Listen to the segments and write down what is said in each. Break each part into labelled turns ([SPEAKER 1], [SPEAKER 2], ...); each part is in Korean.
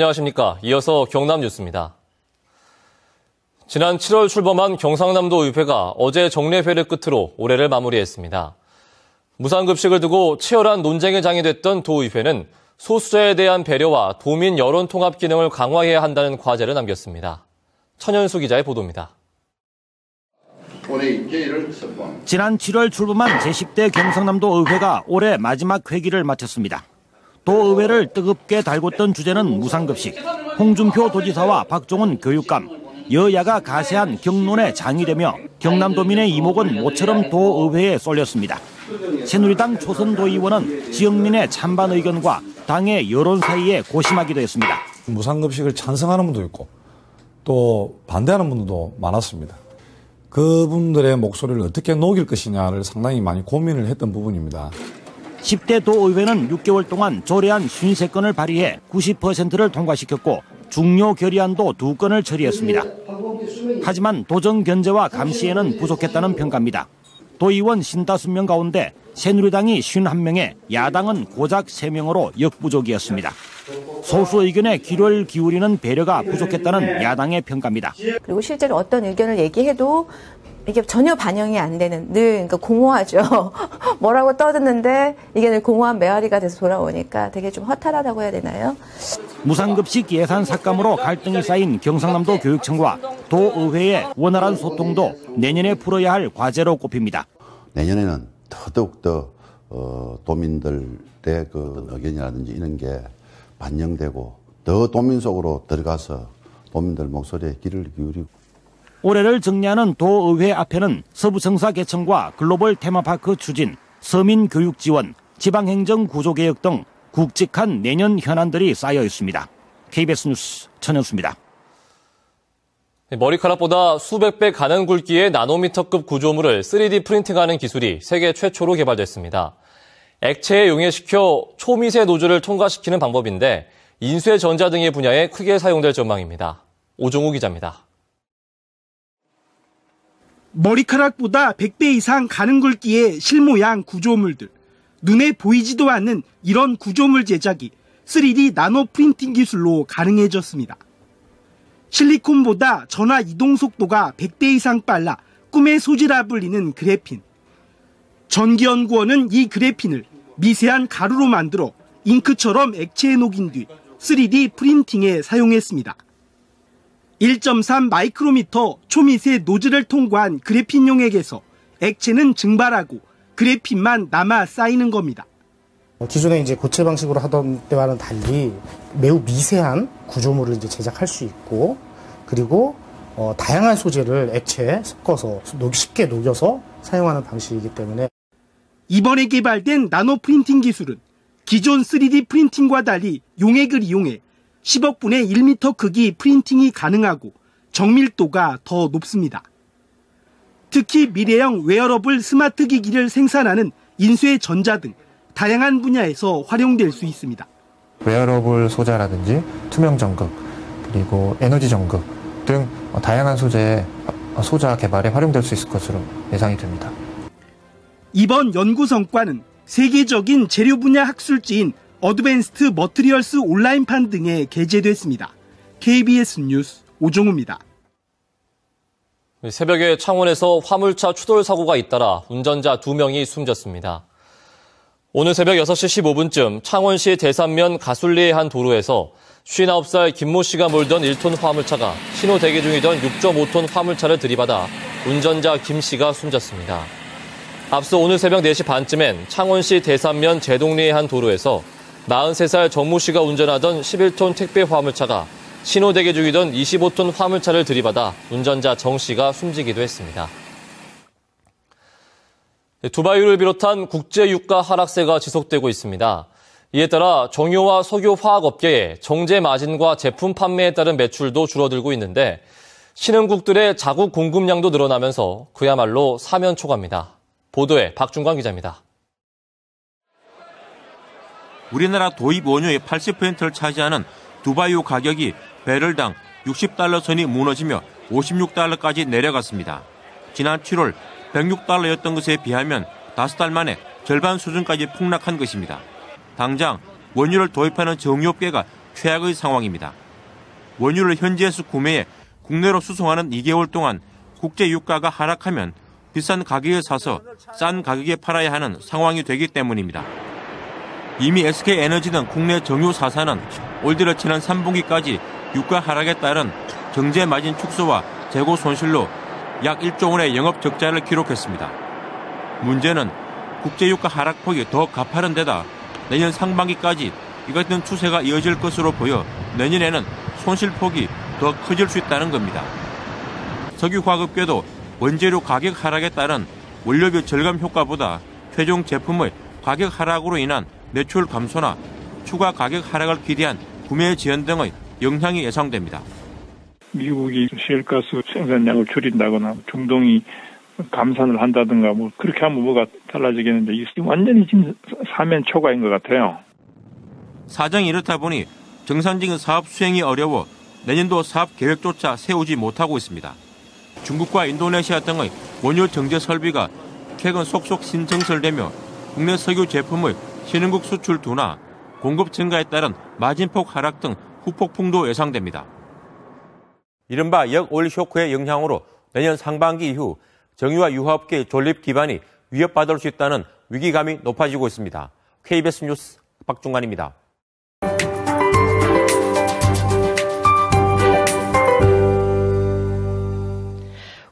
[SPEAKER 1] 안녕하십니까. 이어서 경남 뉴스입니다. 지난 7월 출범한 경상남도 의회가 어제 정례회를 끝으로 올해를 마무리했습니다. 무상급식을 두고 치열한 논쟁의 장이 됐던 도의회는 소수자에 대한 배려와 도민 여론 통합 기능을 강화해야 한다는 과제를 남겼습니다. 천연수 기자의 보도입니다.
[SPEAKER 2] 지난 7월 출범한 제10대 경상남도 의회가 올해 마지막 회기를 마쳤습니다. 도의회를 뜨겁게 달궜던 주제는 무상급식. 홍준표 도지사와 박종훈 교육감, 여야가 가세한 격론의 장이 되며 경남도민의 이목은 모처럼 도의회에 쏠렸습니다. 새누리당 초선 도의원은 지역민의 찬반 의견과 당의 여론 사이에 고심하기도 했습니다.
[SPEAKER 3] 무상급식을 찬성하는 분도 있고 또 반대하는 분들도 많았습니다. 그분들의 목소리를 어떻게 녹일 것이냐를 상당히 많이 고민을 했던 부분입니다.
[SPEAKER 2] 10대 도의회는 6개월 동안 조례안 53건을 발의해 90%를 통과시켰고 중요 결의안도 2건을 처리했습니다. 하지만 도정 견제와 감시에는 부족했다는 평가입니다. 도의원 55명 가운데 새누리당이 51명에 야당은 고작 3명으로 역부족이었습니다. 소수 의견에 귀를 기울이는 배려가 부족했다는 야당의 평가입니다.
[SPEAKER 4] 그리고 실제로 어떤 의견을 얘기해도 이게 전혀 반영이 안 되는, 늘 그러니까 공허하죠. 뭐라고 떠드는데 이게 늘 공허한 메아리가 돼서 돌아오니까 되게 좀 허탈하다고 해야 되나요?
[SPEAKER 2] 무상급식 예산 삭감으로 갈등이 쌓인 경상남도 교육청과 도의회의 원활한 소통도 내년에 풀어야 할 과제로 꼽힙니다.
[SPEAKER 5] 내년에는 더더욱더 도민들의 그 의견이라든지 이런 게 반영되고 더 도민 속으로 들어가서 도민들 목소리에 귀를 기울이고.
[SPEAKER 2] 올해를 정리하는 도의회 앞에는 서부청사 개청과 글로벌 테마파크 추진, 서민교육 지원, 지방행정 구조개혁 등 굵직한 내년 현안들이 쌓여 있습니다. KBS 뉴스 천현수입니다.
[SPEAKER 1] 머리카락보다 수백 배 가는 굵기의 나노미터급 구조물을 3D 프린팅하는 기술이 세계 최초로 개발됐습니다. 액체에 용해시켜 초미세 노즐을 통과시키는 방법인데 인쇄전자 등의 분야에 크게 사용될 전망입니다. 오종우 기자입니다.
[SPEAKER 6] 머리카락보다 100배 이상 가는 굵기의 실모양 구조물들. 눈에 보이지도 않는 이런 구조물 제작이 3D 나노 프린팅 기술로 가능해졌습니다. 실리콘보다 전화 이동 속도가 100배 이상 빨라 꿈의 소지라 불리는 그래핀. 전기연구원은 이 그래핀을 미세한 가루로 만들어 잉크처럼 액체에 녹인 뒤 3D 프린팅에 사용했습니다. 1.3 마이크로미터 초미세 노즐을 통과한 그래핀 용액에서 액체는 증발하고 그래핀만 남아 쌓이는 겁니다.
[SPEAKER 7] 기존에 이제 고체 방식으로 하던 때와는 달리 매우 미세한 구조물을 이제 제작할 수 있고, 그리고 다양한 소재를 액체에 섞어서 쉽게 녹여서 사용하는 방식이기 때문에.
[SPEAKER 6] 이번에 개발된 나노 프린팅 기술은 기존 3D 프린팅과 달리 용액을 이용해 10억 분의 1m 크기 프린팅이 가능하고 정밀도가 더 높습니다. 특히 미래형 웨어러블 스마트 기기를 생산하는 인쇄전자 등 다양한 분야에서 활용될 수 있습니다.
[SPEAKER 8] 웨어러블 소자라든지 투명 전극, 그리고 에너지 전극 등 다양한 소재의 소자 개발에 활용될 수 있을 것으로 예상이 됩니다.
[SPEAKER 6] 이번 연구 성과는 세계적인 재료 분야 학술지인 어드밴스드 머티리얼스 온라인판 등에 게재됐습니다. KBS 뉴스 오종우입니다.
[SPEAKER 1] 새벽에 창원에서 화물차 추돌 사고가 잇따라 운전자 2명이 숨졌습니다. 오늘 새벽 6시 15분쯤 창원시 대산면 가술리의 한 도로에서 59살 김모 씨가 몰던 1톤 화물차가 신호 대기 중이던 6.5톤 화물차를 들이받아 운전자 김 씨가 숨졌습니다. 앞서 오늘 새벽 4시 반쯤엔 창원시 대산면 제동리의 한 도로에서 43살 정모 씨가 운전하던 11톤 택배 화물차가 신호 대기 중이던 25톤 화물차를 들이받아 운전자 정 씨가 숨지기도 했습니다. 두바이유를 비롯한 국제 유가 하락세가 지속되고 있습니다. 이에 따라 정유와 석유화학업계의 정제 마진과 제품 판매에 따른 매출도 줄어들고 있는데 신흥국들의 자국 공급량도 늘어나면서 그야말로 사면초가입니다. 보도에 박준광 기자입니다.
[SPEAKER 9] 우리나라 도입 원유의 80%를 차지하는 두바이유 가격이 배럴당 60달러 선이 무너지며 56달러까지 내려갔습니다. 지난 7월 106달러였던 것에 비하면 5달 만에 절반 수준까지 폭락한 것입니다. 당장 원유를 도입하는 정유업계가 최악의 상황입니다. 원유를 현지에서 구매해 국내로 수송하는 2개월 동안 국제 유가가 하락하면 비싼 가격에 사서 싼 가격에 팔아야 하는 상황이 되기 때문입니다. 이미 SK에너지는 국내 정유 사사는 올 들어 지난 3분기까지 유가 하락에 따른 정제 마진 축소와 재고 손실로 약 1조 원의 영업 적자를 기록했습니다. 문제는 국제유가 하락폭이 더 가파른 데다 내년 상반기까지 이 같은 추세가 이어질 것으로 보여 내년에는 손실폭이 더 커질 수 있다는 겁니다. 석유화급계도 원재료 가격 하락에 따른 원료비 절감 효과보다 최종 제품의 가격 하락으로 인한 매출 감소나 추가 가격 하락을 기대한 구매 지연 등의 영향이 예상됩니다.
[SPEAKER 10] 미국이 셰일가스 생산량을 줄인다거나 중동이 감산을 한다든가 뭐 그렇게 하면 뭐가 달라지겠는데 완전히 지금 사면 초과인 것 같아요.
[SPEAKER 9] 사정이 이렇다 보니 정상적인 사업 수행이 어려워 내년도 사업 계획조차 세우지 못하고 있습니다. 중국과 인도네시아 등의 원유 정제 설비가 최근 속속 신청설되며 국내 석유 제품의 신흥국 수출 둔화, 공급 증가에 따른 마진폭 하락 등 후폭풍도 예상됩니다. 이른바 역오일 쇼크의 영향으로 내년 상반기 이후 정유와 유화업계의 존립 기반이 위협받을 수 있다는 위기감이 높아지고 있습니다. KBS 뉴스 박중관입니다.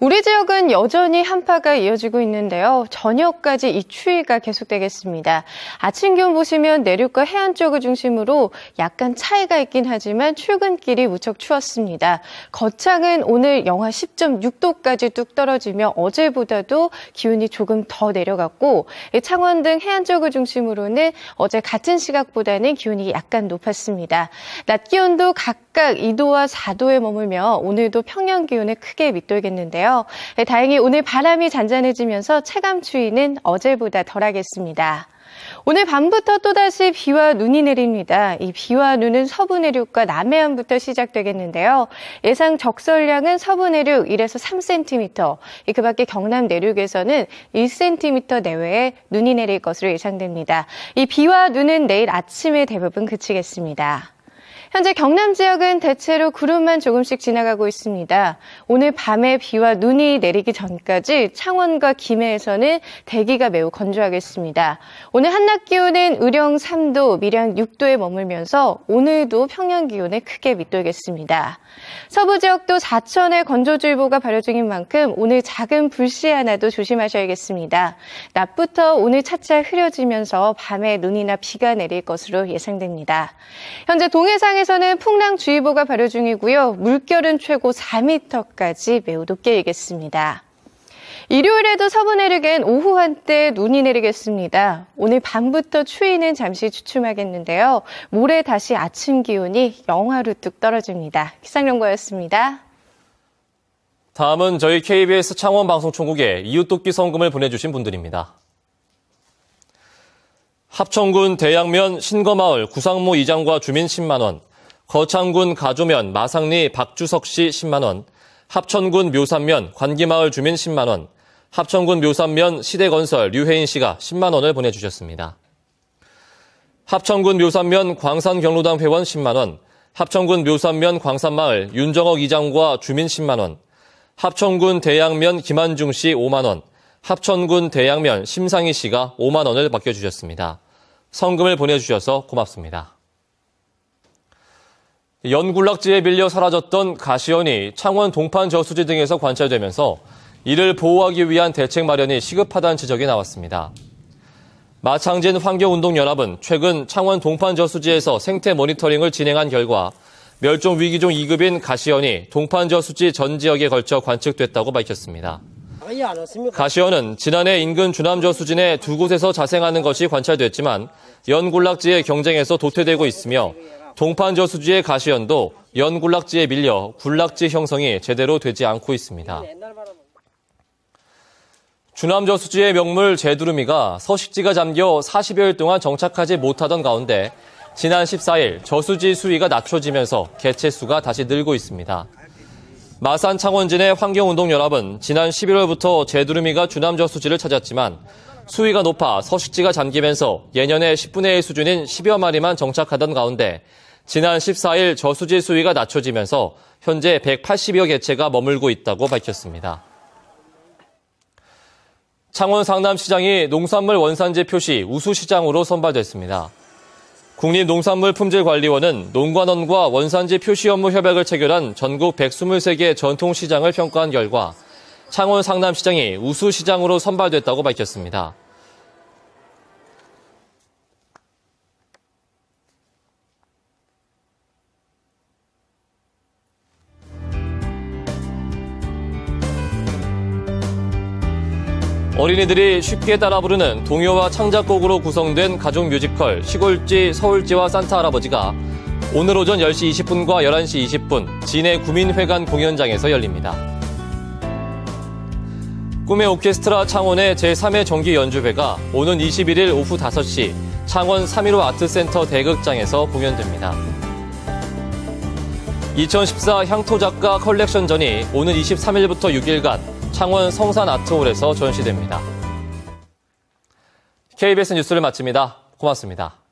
[SPEAKER 11] 우리 지역은 여전히 한파가 이어지고 있는데요. 저녁까지 이 추위가 계속되겠습니다. 아침 기온 보시면 내륙과 해안 쪽을 중심으로 약간 차이가 있긴 하지만 출근길이 무척 추웠습니다. 거창은 오늘 영하 10.6도까지 뚝 떨어지며 어제보다도 기온이 조금 더 내려갔고 창원 등 해안 쪽을 중심으로는 어제 같은 시각보다는 기온이 약간 높았습니다. 낮 기온도 각각 2도와 4도에 머물며 오늘도 평년 기온을 크게 밑돌겠는데요. 다행히 오늘 바람이 잔잔해지면서 체감 추위는 어제보다 덜하겠습니다. 오늘 밤부터 또다시 비와 눈이 내립니다. 이 비와 눈은 서부 내륙과 남해안부터 시작되겠는데요. 예상 적설량은 서부 내륙 1에서 3cm, 그 밖에 경남 내륙에서는 1cm 내외의 눈이 내릴 것으로 예상됩니다. 이 비와 눈은 내일 아침에 대부분 그치겠습니다. 현재 경남 지역은 대체로 구름만 조금씩 지나가고 있습니다. 오늘 밤에 비와 눈이 내리기 전까지 창원과 김해에서는 대기가 매우 건조하겠습니다. 오늘 한낮 기온은 의령 3도, 밀양 6도에 머물면서 오늘도 평년 기온에 크게 밑돌겠습니다. 서부 지역도 사천에 건조주의보가 발효 중인 만큼 오늘 작은 불씨 하나도 조심하셔야겠습니다. 낮부터 오늘 차차 흐려지면서 밤에 눈이나 비가 내릴 것으로 예상됩니다. 현재 동해상에서는 풍랑주의보가 발효 중이고요. 물결은 최고 4m까지 매우 높게 일겠습니다. 일요일에도 서부 내륙엔 오후 한때 눈이 내리겠습니다. 오늘 밤부터 추위는 잠시 주춤하겠는데요. 모레 다시 아침 기온이 영하로 뚝 떨어집니다. 기상연구였습니다.
[SPEAKER 1] 다음은 저희 KBS 창원방송총국에 이웃돕기 성금을 보내주신 분들입니다. 합천군 대양면 신거마을 구상모 이장과 주민 10만 원, 거창군 가조면 마상리 박주석 씨 10만 원, 합천군 묘산면 관기마을 주민 10만 원, 합천군 묘산면 시대건설 류혜인 씨가 10만 원을 보내주셨습니다. 합천군 묘산면 광산경로당 회원 10만 원, 합천군 묘산면 광산마을 윤정억 이장과 주민 10만 원, 합천군 대양면 김한중 씨 5만 원, 합천군 대양면 심상희 씨가 5만 원을 맡겨주셨습니다. 성금을 보내주셔서 고맙습니다. 연군락지에 밀려 사라졌던 가시연이 창원 동판 저수지 등에서 관찰되면서 이를 보호하기 위한 대책 마련이 시급하다는 지적이 나왔습니다. 마창진 환경운동연합은 최근 창원 동판 저수지에서 생태 모니터링을 진행한 결과 멸종 위기종 2급인 가시연이 동판 저수지 전 지역에 걸쳐 관측됐다고 밝혔습니다. 가시연은 지난해 인근 주남 저수지 내 두 곳에서 자생하는 것이 관찰됐지만 연군락지의 경쟁에서 도태되고 있으며 동판 저수지의 가시연도 연군락지에 밀려 군락지 형성이 제대로 되지 않고 있습니다. 주남 저수지의 명물 제두루미가 서식지가 잠겨 40여일 동안 정착하지 못하던 가운데 지난 14일 저수지 수위가 낮춰지면서 개체수가 다시 늘고 있습니다. 마산 창원진의 환경운동연합은 지난 11월부터 제두루미가 주남 저수지를 찾았지만 수위가 높아 서식지가 잠기면서 예년의 10분의 1 수준인 10여 마리만 정착하던 가운데 지난 14일 저수지 수위가 낮춰지면서 현재 180여 개체가 머물고 있다고 밝혔습니다. 창원 상남시장이 농산물 원산지 표시 우수시장으로 선발됐습니다. 국립농산물품질관리원은 농관원과 원산지 표시 업무 협약을 체결한 전국 123개 전통시장을 평가한 결과 창원 상남시장이 우수시장으로 선발됐다고 밝혔습니다. 어린이들이 쉽게 따라 부르는 동요와 창작곡으로 구성된 가족 뮤지컬 시골쥐 서울쥐와 산타 할아버지가 오늘 오전 10시 20분과 11시 20분 진해 구민회관 공연장에서 열립니다. 꿈의 오케스트라 창원의 제3회 정기 연주회가 오는 21일 오후 5시 창원 3.15 아트센터 대극장에서 공연됩니다. 2014 향토작가 컬렉션전이 오는 23일부터 6일간 창원 성산 아트홀에서 전시됩니다. KBS 뉴스를 마칩니다. 고맙습니다.